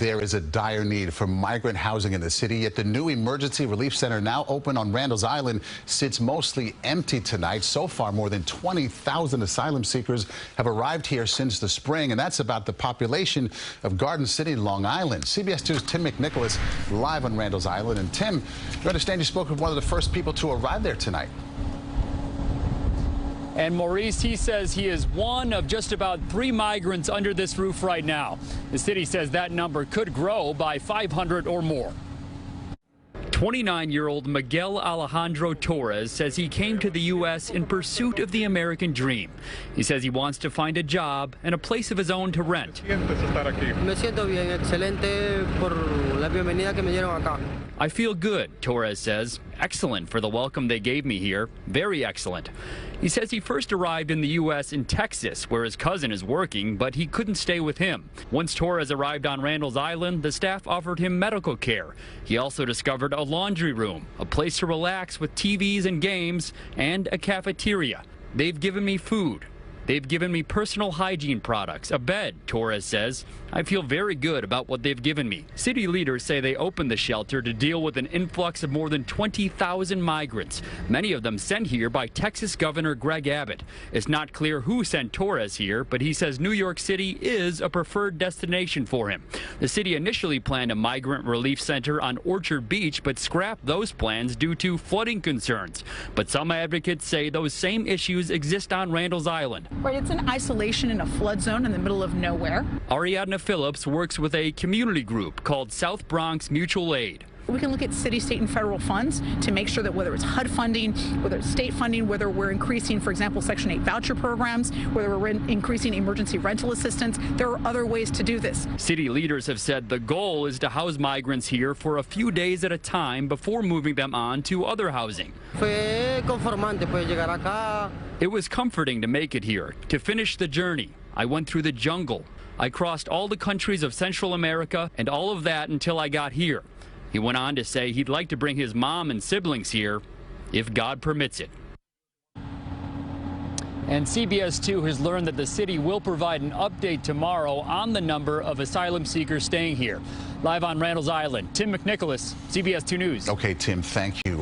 There is a dire need for migrant housing in the city, yet the new emergency relief center now open on Randall's Island sits mostly empty tonight. So far, more than 20,000 asylum seekers have arrived here since the spring, and that's about the population of Garden City, Long Island. CBS 2's Tim McNicholas live on Randall's Island. And Tim, you understand you spoke with one of the first people to arrive there tonight. And Maurice, he says he is one of just about 3 migrants under this roof right now. The city says that number could grow by 500 or more. 29-year-old Miguel Alejandro Torres says he came to the U.S. in pursuit of the American dream. He says he wants to find a job and a place of his own to rent. I feel good, Torres says. Excellent for the welcome they gave me here. Very excellent. He says he first arrived in the U.S. in Texas, where his cousin is working, but he couldn't stay with him. Once Torres arrived on Randall's Island, the staff offered him medical care. He also discovered a laundry room, a place to relax with TVs and games, and a cafeteria. They've given me food. They've given me personal hygiene products, a bed, Torres says. I feel very good about what they've given me. City leaders say they opened the shelter to deal with an influx of more than 20,000 migrants, many of them sent here by Texas Governor Greg Abbott. It's not clear who sent Torres here, but he says New York City is a preferred destination for him. The city initially planned a migrant relief center on Orchard Beach, but scrapped those plans due to flooding concerns. But some advocates say those same issues exist on Randall's Island. Right, it's in isolation in a flood zone in the middle of nowhere. Ariadna Phillips works with a community group called South Bronx Mutual Aid. We can look at city, state, and federal funds to make sure that whether it's HUD funding, whether it's state funding, whether we're increasing, for example, Section 8 voucher programs, whether we're increasing emergency rental assistance, there are other ways to do this. City leaders have said the goal is to house migrants here for a few days at a time before moving them on to other housing. It was comforting to make it here, to finish the journey. I went through the jungle. I crossed all the countries of Central America and all of that until I got here. He went on to say he'd like to bring his mom and siblings here if God permits it. And CBS 2 has learned that the city will provide an update tomorrow on the number of asylum seekers staying here. Live on Randall's Island, Tim McNicholas, CBS 2 News. Okay, Tim, thank you.